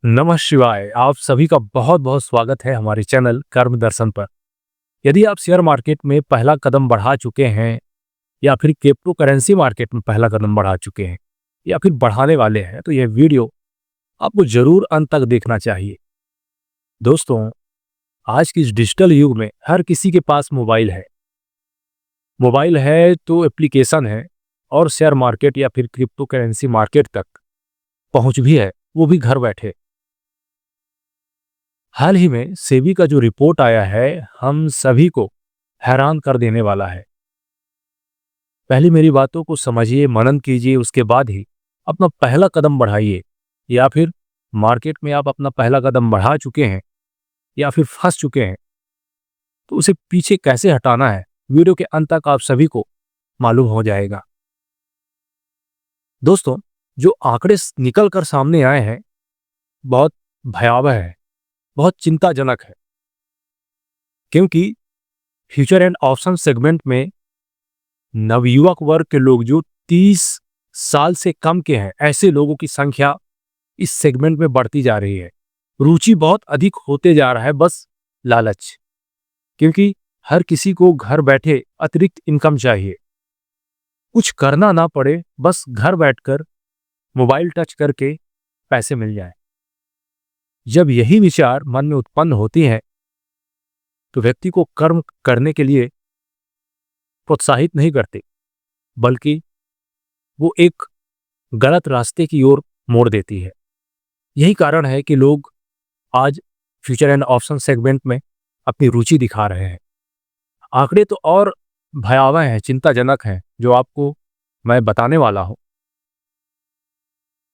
नमः शिवाय। आप सभी का बहुत बहुत स्वागत है हमारे चैनल कर्म दर्शन पर। यदि आप शेयर मार्केट में पहला कदम बढ़ा चुके हैं या फिर क्रिप्टो करेंसी मार्केट में पहला कदम बढ़ा चुके हैं या फिर बढ़ाने वाले हैं तो यह वीडियो आपको जरूर अंत तक देखना चाहिए। दोस्तों, आज की इस डिजिटल युग में हर किसी के पास मोबाइल है तो एप्लीकेशन है और शेयर मार्केट या फिर क्रिप्टो करेंसी मार्केट तक पहुंच भी है, वो भी घर बैठे। हाल ही में सेबी का जो रिपोर्ट आया है हम सभी को हैरान कर देने वाला है। पहले मेरी बातों को समझिए, मनन कीजिए, उसके बाद ही अपना पहला कदम बढ़ाइए। या फिर मार्केट में आप अपना पहला कदम बढ़ा चुके हैं या फिर फंस चुके हैं तो उसे पीछे कैसे हटाना है, वीडियो के अंत तक आप सभी को मालूम हो जाएगा। दोस्तों, जो आंकड़े निकल कर सामने आए हैं बहुत भयावह है, बहुत चिंताजनक है। क्योंकि फ्यूचर एंड ऑप्शन सेगमेंट में नवयुवक वर्ग के लोग जो 30 साल से कम के हैं, ऐसे लोगों की संख्या इस सेगमेंट में बढ़ती जा रही है। रुचि बहुत अधिक होते जा रहा है, बस लालच। क्योंकि हर किसी को घर बैठे अतिरिक्त इनकम चाहिए, कुछ करना ना पड़े, बस घर बैठकर मोबाइल टच करके पैसे मिल जाए। जब यही विचार मन में उत्पन्न होती है तो व्यक्ति को कर्म करने के लिए प्रोत्साहित नहीं करते, बल्कि वो एक गलत रास्ते की ओर मोड़ देती है। यही कारण है कि लोग आज फ्यूचर एंड ऑप्शन सेगमेंट में अपनी रुचि दिखा रहे हैं। आंकड़े तो और भयावह हैं, चिंताजनक हैं, जो आपको मैं बताने वाला हूं।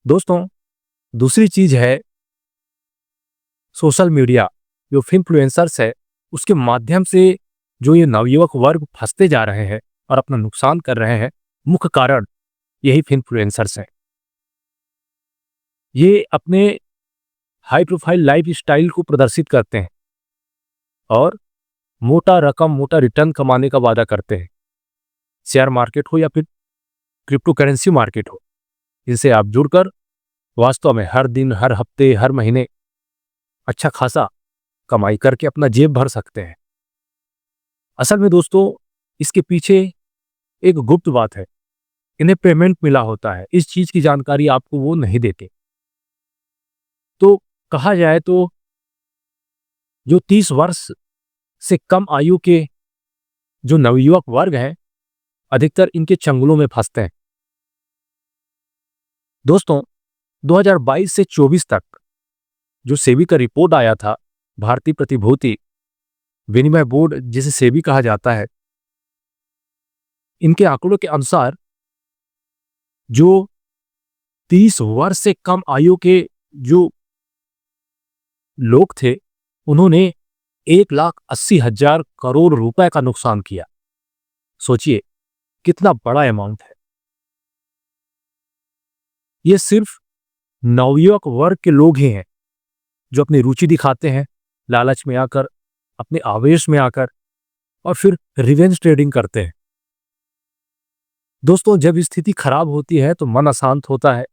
दोस्तों, दूसरी चीज है सोशल मीडिया। जो इन्फ्लुएंसर्स है उसके माध्यम से जो ये नवयुवक वर्ग फंसते जा रहे हैं और अपना नुकसान कर रहे हैं, मुख्य कारण यही इन्फ्लुएंसर्स हैं। ये अपने हाई प्रोफाइल लाइफ स्टाइल को प्रदर्शित करते हैं और मोटा रकम, मोटा रिटर्न कमाने का वादा करते हैं। शेयर मार्केट हो या फिर क्रिप्टो करेंसी मार्केट हो, इनसे आप जुड़कर वास्तव में हर दिन, हर हफ्ते, हर महीने अच्छा खासा कमाई करके अपना जेब भर सकते हैं। असल में दोस्तों, इसके पीछे एक गुप्त बात है। इन्हें पेमेंट मिला होता है, इस चीज की जानकारी आपको वो नहीं देते। तो कहा जाए तो जो 30 वर्ष से कम आयु के जो नवयुवक वर्ग हैं, अधिकतर इनके चंगुलों में फंसते हैं। दोस्तों, 2022 से 24 तक जो सेबी का रिपोर्ट आया था, भारतीय प्रतिभूति विनिमय बोर्ड जिसे सेबी कहा जाता है, इनके आंकड़ों के अनुसार जो 30 वर्ष से कम आयु के जो लोग थे, उन्होंने 1,80,000 करोड़ रुपए का नुकसान किया। सोचिए कितना बड़ा अमाउंट है। ये सिर्फ नवयुवक वर्ग के लोग ही हैं जो अपनी रुचि दिखाते हैं, लालच में आकर, अपने आवेश में आकर, और फिर रिवेंज ट्रेडिंग करते हैं। दोस्तों, जब स्थिति खराब होती है तो मन अशांत होता है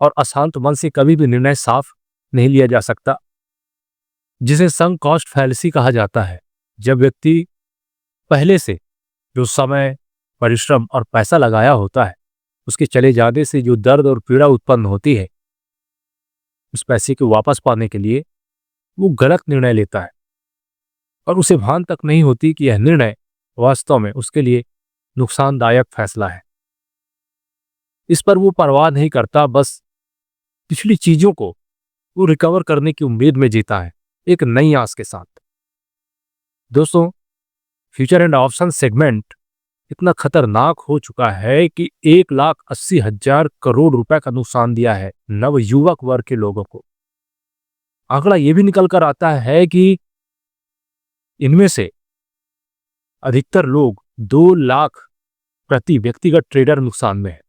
और अशांत मन से कभी भी निर्णय साफ नहीं लिया जा सकता, जिसे संक कॉस्ट फैलेसी कहा जाता है। जब व्यक्ति पहले से जो समय, परिश्रम और पैसा लगाया होता है, उसके चले जाने से जो दर्द और पीड़ा उत्पन्न होती है, उस पैसे को वापस पाने के लिए वो गलत निर्णय लेता है और उसे भान तक नहीं होती कि यह निर्णय वास्तव में उसके लिए नुकसानदायक फैसला है। इस पर वो परवाह नहीं करता, बस पिछली चीजों को वो रिकवर करने की उम्मीद में जीता है, एक नई आस के साथ। दोस्तों, फ्यूचर एंड ऑप्शन सेगमेंट इतना खतरनाक हो चुका है कि 1,80,000 करोड़ रुपए का नुकसान दिया है नवयुवक वर्ग के लोगों को। आंकड़ा यह भी निकल कर आता है कि इनमें से अधिकतर लोग 2 लाख प्रति व्यक्तिगत ट्रेडर नुकसान में है।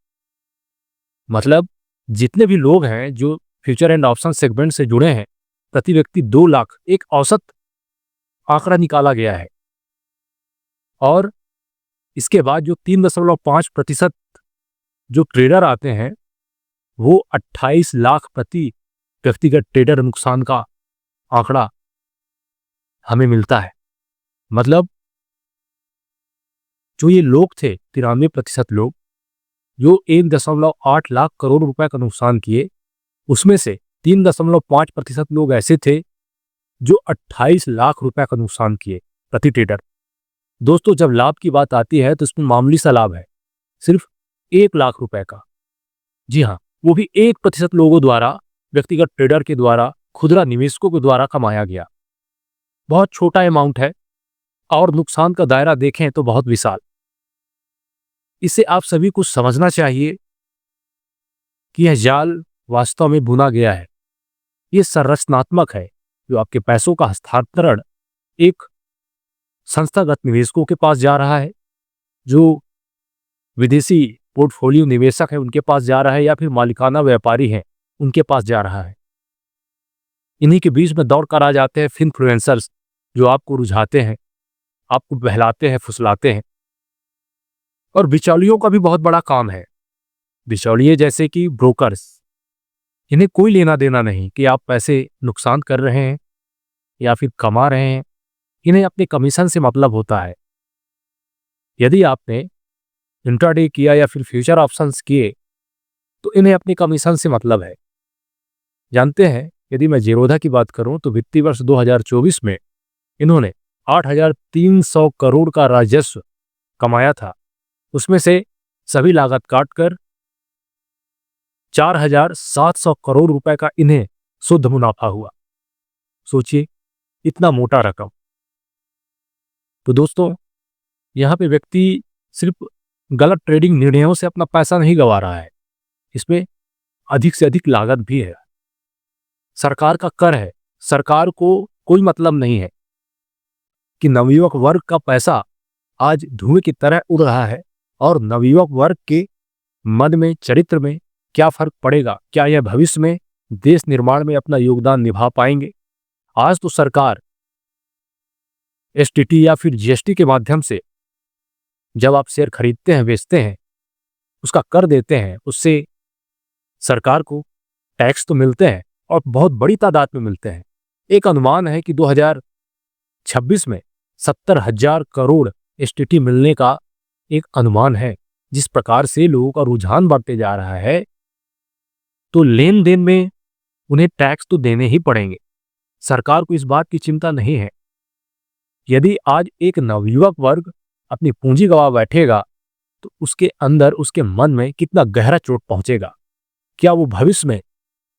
मतलब जितने भी लोग हैं जो फ्यूचर एंड ऑप्शन सेगमेंट से जुड़े हैं, प्रति व्यक्ति 2 लाख एक औसत आंकड़ा निकाला गया है। और इसके बाद जो 3.5% जो ट्रेडर आते हैं, वो 28 लाख प्रति व्यक्तिगत ट्रेडर नुकसान का आंकड़ा हमें मिलता है। मतलब जो ये लोग थे 93% लोग जो 1.8 लाख करोड़ रुपए का नुकसान किए, उसमें से 3.5% लोग ऐसे थे जो 28 लाख रुपए का नुकसान किए प्रति ट्रेडर। दोस्तों, जब लाभ की बात आती है तो इसमें मामूली सा लाभ है, सिर्फ 1 लाख रुपए का। जी हाँ, वो भी 1% लोगों द्वारा, व्यक्तिगत ट्रेडर के द्वारा, खुदरा निवेशकों के द्वारा कमाया गया। बहुत छोटा अमाउंट है और नुकसान का दायरा देखें तो बहुत विशाल। इससे आप सभी को समझना चाहिए कि यह जाल वास्तव में बुना गया है। यह संरचनात्मक है, जो आपके पैसों का हस्तांतरण एक संस्थागत निवेशकों के पास जा रहा है, जो विदेशी पोर्टफोलियो निवेशक है उनके पास जा रहा है, या फिर मालिकाना व्यापारी हैं उनके पास जा रहा है। इन्हीं के बीच में दौड़ कर आ जाते हैं इन्फ्लुएंसर्स, जो आपको रुझाते हैं, आपको बहलाते हैं, फुसलाते हैं। और बिचौलियों का भी बहुत बड़ा काम है। बिचौलिए जैसे कि ब्रोकर्स, इन्हें कोई लेना देना नहीं कि आप पैसे नुकसान कर रहे हैं या फिर कमा रहे हैं। इन्हें अपने कमीशन से मतलब होता है। यदि आपने इंट्राडे किया या फिर फ्यूचर ऑप्शंस किए तो इन्हें अपने कमीशन से मतलब है। जानते हैं, यदि मैं जीरोधा की बात करूं तो वित्तीय वर्ष 2024 में इन्होंने 8,300 करोड़ का राजस्व कमाया था। उसमें से सभी लागत काटकर 4,700 करोड़ रुपए का इन्हें शुद्ध मुनाफा हुआ। सोचिए, इतना मोटा रकम। तो दोस्तों, यहां पे व्यक्ति सिर्फ गलत ट्रेडिंग निर्णयों से अपना पैसा नहीं गंवा रहा है, इसमें अधिक से अधिक लागत भी है। सरकार का कर है, सरकार को कोई मतलब नहीं है कि नवयुवक वर्ग का पैसा आज धुएं की तरह उड़ रहा है और नवयुवक वर्ग के मन में, चरित्र में क्या फर्क पड़ेगा, क्या यह भविष्य में देश निर्माण में अपना योगदान निभा पाएंगे। आज तो सरकार एसटीटी या फिर जीएसटी के माध्यम से जब आप शेयर खरीदते हैं, बेचते हैं, उसका कर देते हैं, उससे सरकार को टैक्स तो मिलते हैं और बहुत बड़ी तादाद में मिलते हैं। एक अनुमान है कि 2026 में 70,000 करोड़ एसटीटी मिलने का एक अनुमान है। जिस प्रकार से लोगों का रुझान बढ़ते जा रहा है, तो लेन देन में उन्हें टैक्स तो देने ही पड़ेंगे। सरकार को इस बात की चिंता नहीं है। यदि आज एक नवयुवक वर्ग अपनी पूंजी गंवा बैठेगा तो उसके अंदर, उसके मन में कितना गहरा चोट पहुंचेगा। क्या वो भविष्य में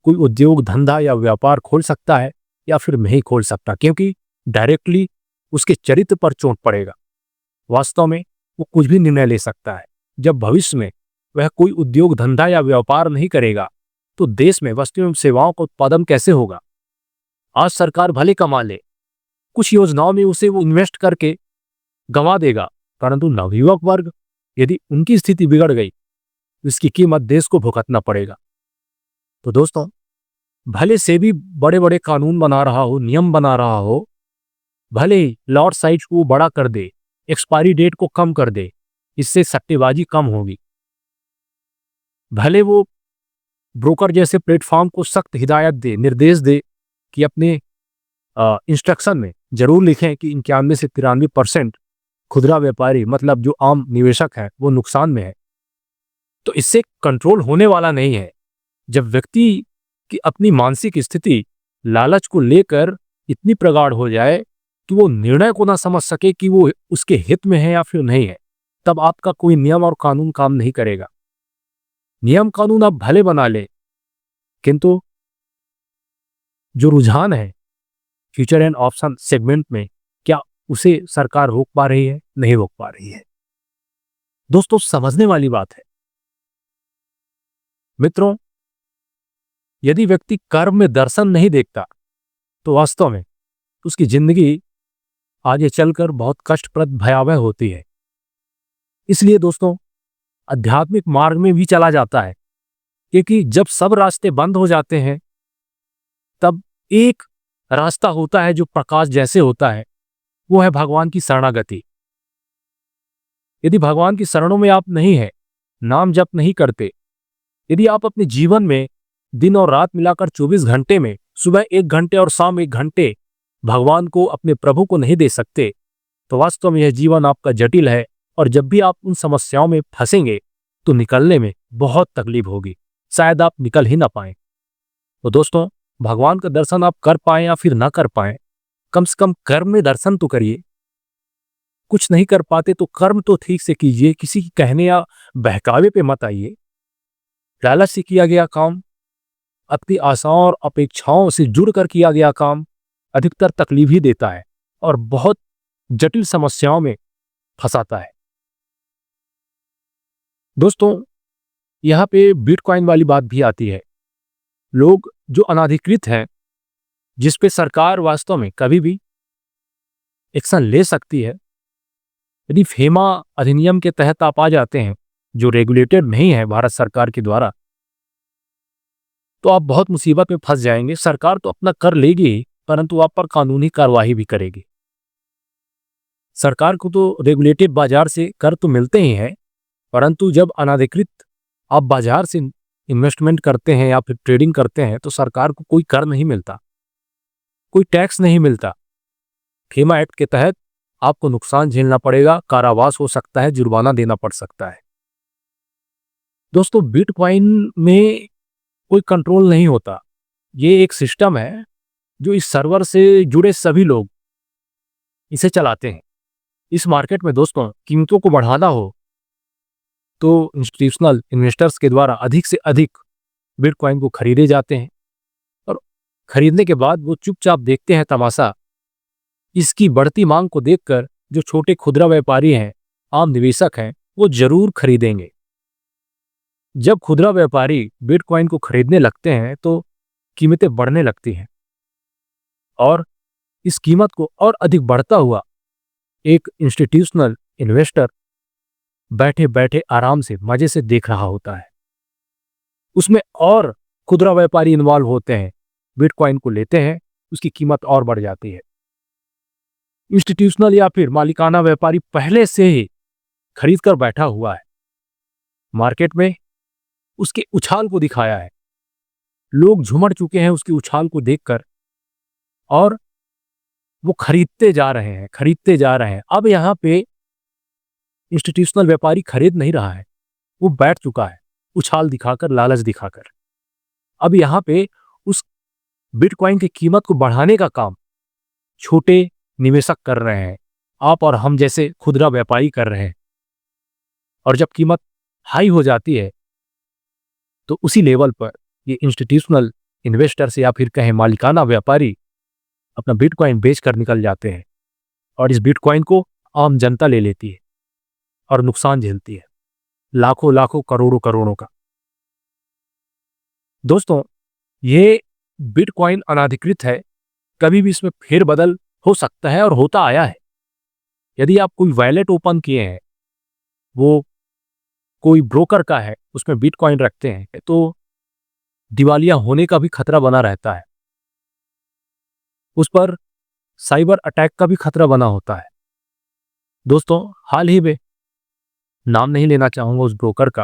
कोई उद्योग, धंधा या व्यापार खोल सकता है या फिर नहीं खोल सकता, क्योंकि डायरेक्टली उसके चरित्र पर चोट पड़ेगा। वास्तव में वो कुछ भी निर्णय ले सकता है। जब भविष्य में वह कोई उद्योग, धंधा या व्यापार नहीं करेगा तो देश में वस्तुओं एवं सेवाओं का उत्पादन कैसे होगा। आज सरकार भले कमा ले, कुछ योजनाओं में उसे वो इन्वेस्ट करके गंवा देगा, परंतु नवयुवक वर्ग, यदि उनकी स्थिति बिगड़ गई तो इसकी कीमत देश को भुगतना पड़ेगा। तो दोस्तों, भले से भी बड़े बड़े कानून बना रहा हो, नियम बना रहा हो, भले ही लॉट साइज को बड़ा कर दे, एक्सपायरी डेट को कम कर दे, इससे सट्टेबाजी कम होगी। भले वो ब्रोकर जैसे प्लेटफॉर्म को सख्त हिदायत दे, निर्देश दे कि अपने इंस्ट्रक्शन में जरूर लिखें कि 91 से 93% खुदरा व्यापारी, मतलब जो आम निवेशक है, वो नुकसान में है, तो इससे कंट्रोल होने वाला नहीं है। जब व्यक्ति की अपनी मानसिक स्थिति लालच को लेकर इतनी प्रगाढ़ हो जाए कि वो निर्णय को ना समझ सके कि वो उसके हित में है या फिर नहीं है, तब आपका कोई नियम और कानून काम नहीं करेगा। नियम कानून आप भले बना ले, किंतु जो रुझान है फ्यूचर एंड ऑप्शन सेगमेंट में, क्या उसे सरकार रोक पा रही है? नहीं रोक पा रही है। दोस्तों, समझने वाली बात है। मित्रों, यदि व्यक्ति कर्म में दर्शन नहीं देखता तो वास्तव में उसकी जिंदगी आगे चलकर बहुत कष्टप्रद, भयावह होती है। इसलिए दोस्तों, आध्यात्मिक मार्ग में भी चला जाता है, क्योंकि जब सब रास्ते बंद हो जाते हैं तब एक रास्ता होता है जो प्रकाश जैसे होता है, वो है भगवान की शरणागति। यदि भगवान की शरणों में आप नहीं हैं, नाम जप नहीं करते, यदि आप अपने जीवन में दिन और रात मिलाकर 24 घंटे में सुबह 1 घंटे और शाम 1 घंटे भगवान को, अपने प्रभु को नहीं दे सकते, तो वास्तव में यह जीवन आपका जटिल है। और जब भी आप उन समस्याओं में फंसेंगे तो निकलने में बहुत तकलीफ होगी, शायद आप निकल ही ना पाए। तो दोस्तों, भगवान का दर्शन आप कर पाए या फिर ना कर पाए, कम से कम कर्म में दर्शन तो करिए। कुछ नहीं कर पाते तो कर्म तो ठीक से कीजिए, किसी के कहने या बहकावे पे मत आइए। लालच से किया गया काम, अपनी आशाओं और अपेक्षाओं से जुड़कर किया गया काम अधिकतर तकलीफ ही देता है और बहुत जटिल समस्याओं में फंसाता है। दोस्तों, यहाँ पे बिटकॉइन वाली बात भी आती है। लोग जो अनाधिकृत हैं, जिस पे सरकार वास्तव में कभी भी एक्शन ले सकती है, यदि फेमा अधिनियम के तहत आप आ जाते हैं, जो रेगुलेटेड नहीं है भारत सरकार के द्वारा, तो आप बहुत मुसीबत में फंस जाएंगे। सरकार तो अपना कर लेगी ही, परंतु आप पर कानूनी कार्रवाई भी करेगी। सरकार को तो रेगुलेटेड बाजार से कर तो मिलते ही हैं, परंतु जब अनाधिकृत आप बाजार से इन्वेस्टमेंट करते हैं या फिर ट्रेडिंग करते हैं, तो सरकार को कोई कर नहीं मिलता, कोई टैक्स नहीं मिलता। फेमा एक्ट के तहत आपको नुकसान झेलना पड़ेगा, कारावास हो सकता है, जुर्माना देना पड़ सकता है। दोस्तों, बिटकॉइन में कोई कंट्रोल नहीं होता। ये एक सिस्टम है जो इस सर्वर से जुड़े सभी लोग इसे चलाते हैं। इस मार्केट में दोस्तों, कीमतों को बढ़ाना हो तो इंस्टीट्यूशनल इन्वेस्टर्स के द्वारा अधिक से अधिक बिटकॉइन को खरीदे जाते हैं और खरीदने के बाद वो चुपचाप देखते हैं तमाशा। इसकी बढ़ती मांग को देखकर जो छोटे खुदरा व्यापारी हैं, आम निवेशक हैं, वो जरूर खरीदेंगे। जब खुदरा व्यापारी बिटकॉइन को खरीदने लगते हैं तो कीमतें बढ़ने लगती हैं और इस कीमत को और अधिक बढ़ता हुआ एक इंस्टीट्यूशनल इन्वेस्टर बैठे बैठे आराम से मजे से देख रहा होता है। उसमें और खुदरा व्यापारी इन्वॉल्व होते हैं, बिटकॉइन को लेते हैं, उसकी कीमत और बढ़ जाती है। इंस्टीट्यूशनल या फिर मालिकाना व्यापारी पहले से ही खरीद कर बैठा हुआ है, मार्केट में उसके उछाल को दिखाया है, लोग झुमड़ चुके हैं उसकी उछाल को देखकर और वो खरीदते जा रहे हैं, खरीदते जा रहे हैं। अब यहाँ पे इंस्टीट्यूशनल व्यापारी खरीद नहीं रहा है, वो बैठ चुका है उछाल दिखाकर, लालच दिखाकर। अब यहाँ पे उस बिटकॉइन की कीमत को बढ़ाने का काम छोटे निवेशक कर रहे हैं, आप और हम जैसे खुदरा व्यापारी कर रहे हैं। और जब कीमत हाई हो जाती है तो उसी लेवल पर ये इंस्टीट्यूशनल इन्वेस्टर्स या फिर कहें मालिकाना व्यापारी अपना बिटकॉइन बेच कर निकल जाते हैं और इस बिटकॉइन को आम जनता ले लेती है और नुकसान झेलती है, लाखों लाखों करोड़ों करोड़ों का। दोस्तों, ये बिटकॉइन अनाधिकृत है, कभी भी इसमें फेरबदल हो सकता है और होता आया है। यदि आप कोई वॉलेट ओपन किए हैं, वो कोई ब्रोकर का है, उसमें बिटकॉइन रखते हैं, तो दिवालिया होने का भी खतरा बना रहता है। उस पर साइबर अटैक का भी खतरा बना होता है। दोस्तों, हाल ही में, नाम नहीं लेना चाहूंगा उस ब्रोकर का,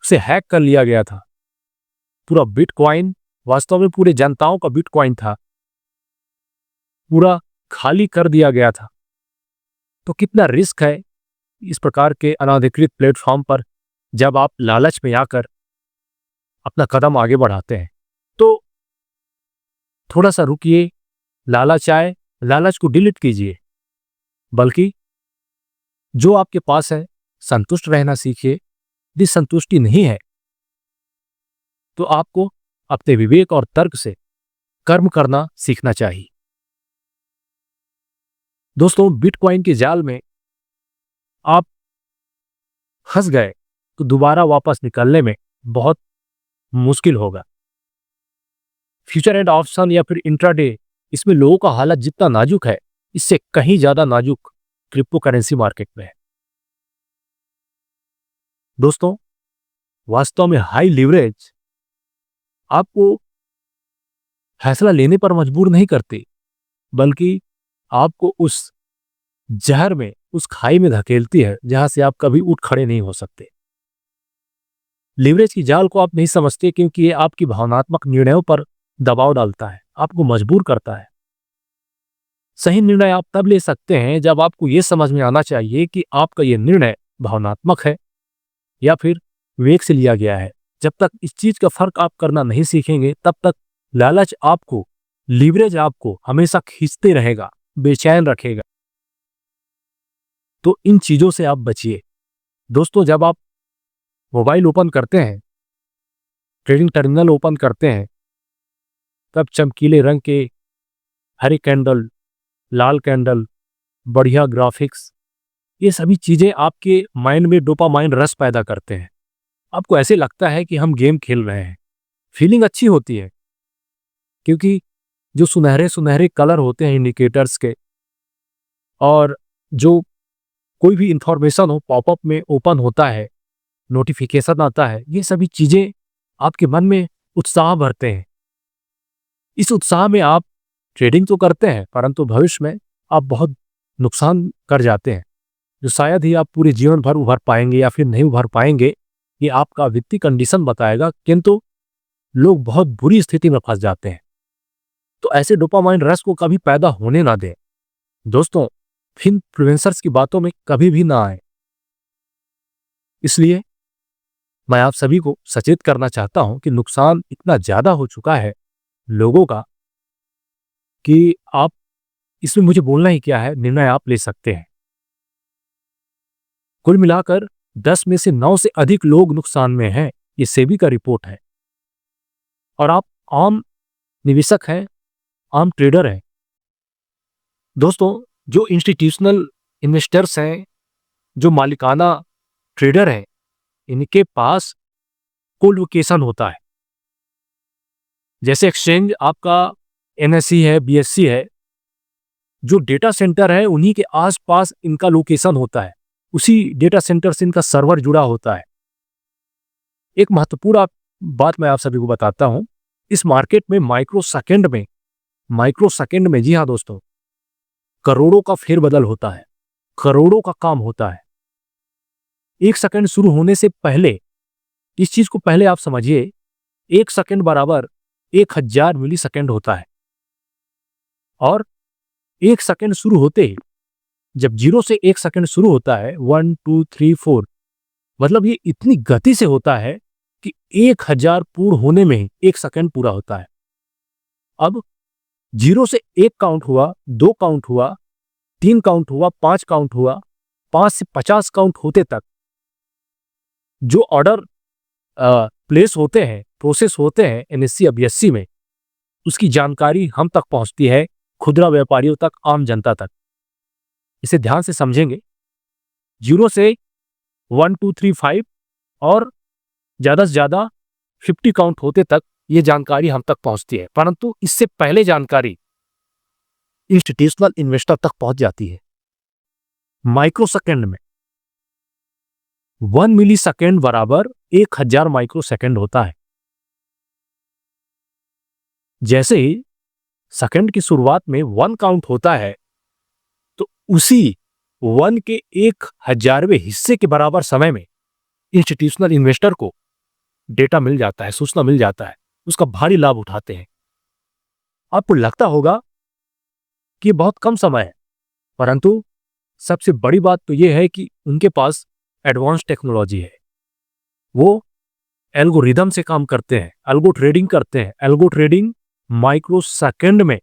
उसे हैक कर लिया गया था। पूरा बिटकॉइन, वास्तव में पूरे जनताओं का बिटकॉइन था, पूरा खाली कर दिया गया था। तो कितना रिस्क है इस प्रकार के अनाधिकृत प्लेटफॉर्म पर जब आप लालच में आकर अपना कदम आगे बढ़ाते हैं। तो थोड़ा सा रुकिए, लालच आए, लालच को डिलीट कीजिए, बल्कि जो आपके पास है संतुष्ट रहना सीखिए। यदि संतुष्टि नहीं है तो आपको अपने विवेक और तर्क से कर्म करना सीखना चाहिए। दोस्तों, बिटकॉइन के जाल में आप फंस गए तो दोबारा वापस निकलने में बहुत मुश्किल होगा। फ्यूचर एंड ऑप्शन या फिर इंट्राडे, इसमें लोगों का हालत जितना नाजुक है, इससे कहीं ज्यादा नाजुक क्रिप्टो करेंसी मार्केट में है। दोस्तों, वास्तव में हाई लिवरेज आपको फैसला लेने पर मजबूर नहीं करते, बल्कि आपको उस जहर में, उस खाई में धकेलती है जहां से आप कभी उठ खड़े नहीं हो सकते। लीवरेज की जाल को आप नहीं समझते क्योंकि ये आपकी भावनात्मक निर्णयों पर दबाव डालता है, आपको मजबूर करता है। सही निर्णय आप तब ले सकते हैं जब आपको ये समझ में आना चाहिए कि आपका ये निर्णय भावनात्मक है या फिर विवेक से लिया गया है। जब तक इस चीज का फर्क आप करना नहीं सीखेंगे, तब तक लालच आपको, लीवरेज आपको हमेशा खींचते रहेगा, बेचैन रखेगा। तो इन चीजों से आप बचिए। दोस्तों, जब आप मोबाइल ओपन करते हैं, ट्रेडिंग टर्मिनल ओपन करते हैं, तब चमकीले रंग के हरे कैंडल, लाल कैंडल, बढ़िया ग्राफिक्स, ये सभी चीजें आपके माइंड में डोपामाइन रस पैदा करते हैं। आपको ऐसे लगता है कि हम गेम खेल रहे हैं। फीलिंग अच्छी होती है क्योंकि जो सुनहरे सुनहरे कलर होते हैं इंडिकेटर्स के, और जो कोई भी इंफॉर्मेशन हो पॉपअप में ओपन होता है, नोटिफिकेशन आता है, ये सभी चीजें आपके मन में उत्साह भरते हैं। इस उत्साह में आप ट्रेडिंग तो करते हैं, परंतु भविष्य में आप बहुत नुकसान कर जाते हैं, जो शायद ही आप पूरे जीवन भर उभर पाएंगे या फिर नहीं उभर पाएंगे। ये आपका वित्तीय कंडीशन बताएगा, किंतु लोग बहुत बुरी स्थिति में फंस जाते हैं। तो ऐसे डोपामाइन रश को कभी पैदा होने ना दें। दोस्तों, इन्फ्लुएंसर्स की बातों में कभी भी ना आए। इसलिए मैं आप सभी को सचेत करना चाहता हूं कि नुकसान इतना ज्यादा हो चुका है लोगों का कि आप इसमें मुझे बोलना ही क्या है, निर्णय आप ले सकते हैं। कुल मिलाकर 10 में से 9 से अधिक लोग नुकसान में हैं, ये सेबी का रिपोर्ट है। और आप आम निवेशक हैं, आम ट्रेडर हैं। दोस्तों, जो इंस्टीट्यूशनल इन्वेस्टर्स हैं, जो मालिकाना ट्रेडर हैं, इनके पास कोलोकेशन होता है। जैसे एक्सचेंज आपका एनएसई है, बीएससी है, जो डेटा सेंटर है उन्हीं के आसपास इनका लोकेशन होता है, उसी डेटा सेंटर से इनका सर्वर जुड़ा होता है। एक महत्वपूर्ण बात मैं आप सभी को बताता हूं, इस मार्केट में माइक्रो सेकंड में, जी हां दोस्तों, करोड़ों का फेरबदल होता है, करोड़ों का काम होता है। एक सेकंड शुरू होने से पहले, इस चीज को पहले आप समझिए, एक सेकंड बराबर 1000 मिली सेकंड होता है। और एक सेकंड शुरू होते ही, जब 0 से 1 सेकंड शुरू होता है, 1 2 3 4, मतलब ये इतनी गति से होता है कि 1000 पूर्ण होने में ही 1 सेकंड पूरा होता है। अब 0 से 1 काउंट हुआ, 2 काउंट हुआ, 3 काउंट हुआ, 5 काउंट हुआ, 5 से 50 काउंट होते तक जो ऑर्डर प्लेस होते हैं, प्रोसेस होते हैं एनएससी या बीएससी में, उसकी जानकारी हम तक पहुंचती है, खुदरा व्यापारियों तक, आम जनता तक। इसे ध्यान से समझेंगे। 0 से 1 2 3 5 और ज्यादा से ज्यादा 50 काउंट होते तक ये जानकारी हम तक पहुंचती है, परंतु इससे पहले जानकारी इंस्टीट्यूशनल इन्वेस्टर तक पहुंच जाती है। माइक्रो सेकंड में 1 मिली सेकेंड बराबर 1000 माइक्रो सेकंड होता है। जैसे ही सेकंड की शुरुआत में 1 काउंट होता है, तो उसी 1 के 1000वें हिस्से के बराबर समय में इंस्टीट्यूशनल इन्वेस्टर को डेटा मिल जाता है, सूचना मिल जाता है, उसका भारी लाभ उठाते हैं। आपको लगता होगा कि बहुत कम समय है, परंतु सबसे बड़ी बात तो यह है कि उनके पास एडवांस टेक्नोलॉजी है। वो एल्गोरिदम से काम करते हैं, एल्गो ट्रेडिंग करते हैं। एल्गो ट्रेडिंग माइक्रो सेकंड में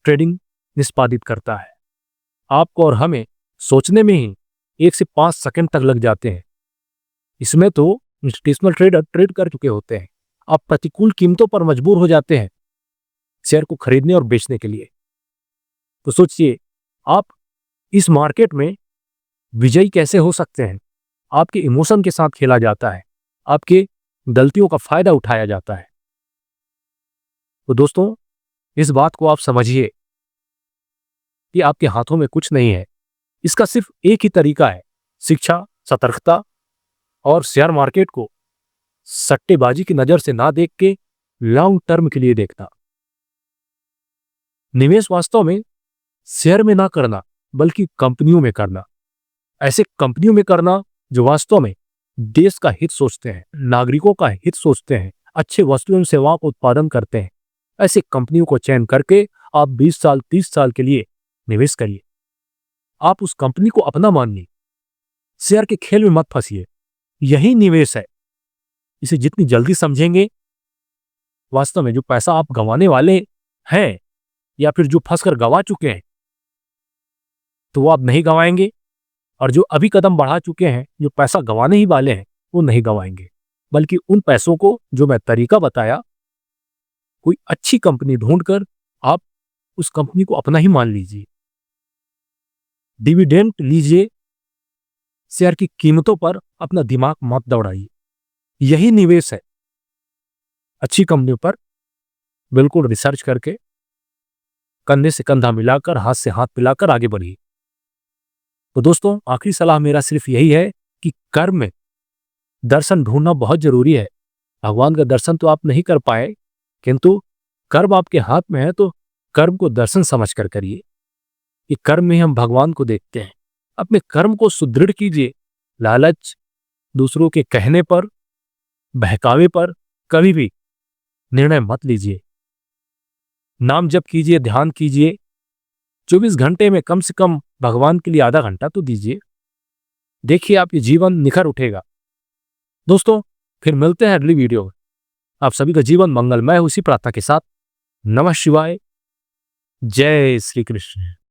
ट्रेडिंग निष्पादित करता है। आपको और हमें सोचने में ही 1 से 5 सेकंड तक लग जाते हैं। इसमें तो इंस्टीट्यूशनल ट्रेडर ट्रेड कर चुके होते हैं। आप प्रतिकूल कीमतों पर मजबूर हो जाते हैं शेयर को खरीदने और बेचने के लिए। तो सोचिए, आप इस मार्केट में विजयी कैसे हो सकते हैं? आपके इमोशन के साथ खेला जाता है, आपके गलतियों का फायदा उठाया जाता है। तो दोस्तों, इस बात को आप समझिए कि आपके हाथों में कुछ नहीं है। इसका सिर्फ एक ही तरीका है, शिक्षा, सतर्कता और शेयर मार्केट को सट्टेबाजी की नजर से ना देख के लॉन्ग टर्म के लिए देखना। निवेश वास्तव में शेयर में ना करना, बल्कि कंपनियों में करना। ऐसे कंपनियों में करना जो वास्तव में देश का हित सोचते हैं, नागरिकों का हित सोचते हैं, अच्छे वस्तु एवं सेवाओं का उत्पादन करते हैं, ऐसी कंपनियों को चयन करके आप 20 साल 30 साल के लिए निवेश करिए। आप उस कंपनी को अपना मानिए, शेयर के खेल में मत फंसिए। यही निवेश है। इसे जितनी जल्दी समझेंगे, वास्तव में जो पैसा आप गंवाने वाले हैं या फिर जो फंसकर गंवा चुके हैं, तो वो आप नहीं गंवाएंगे, और जो अभी कदम बढ़ा चुके हैं, जो पैसा गंवाने ही वाले हैं, वो नहीं गंवाएंगे, बल्कि उन पैसों को, जो मैं तरीका बताया, कोई अच्छी कंपनी ढूंढकर आप उस कंपनी को अपना ही मान लीजिए। डिविडेंड लीजिए, शेयर की कीमतों पर अपना दिमाग मत दौड़ाइए। यही निवेश है। अच्छी कंपनियों पर बिल्कुल रिसर्च करके, कंधे से कंधा मिलाकर, हाथ से हाथ मिलाकर आगे बढ़िए। तो दोस्तों, आखिरी सलाह मेरा सिर्फ यही है कि कर्म में दर्शन ढूंढना बहुत जरूरी है। भगवान का दर्शन तो आप नहीं कर पाए, किंतु कर्म आपके हाथ में है, तो कर्म को दर्शन समझकर करिए। कि कर्म में हम भगवान को देखते हैं। अपने कर्म को सुदृढ़ कीजिए। लालच, दूसरों के कहने पर, बहकावे पर कभी भी निर्णय मत लीजिए। नाम जप कीजिए, ध्यान कीजिए। 24 घंटे में कम से कम भगवान के लिए आधा घंटा तो दीजिए। देखिए, आपके जीवन निखर उठेगा। दोस्तों, फिर मिलते हैं अगली वीडियो में। आप सभी का जीवन मंगलमय हो, इसी प्रार्थना के साथ। नमः शिवाय। जय श्री कृष्ण।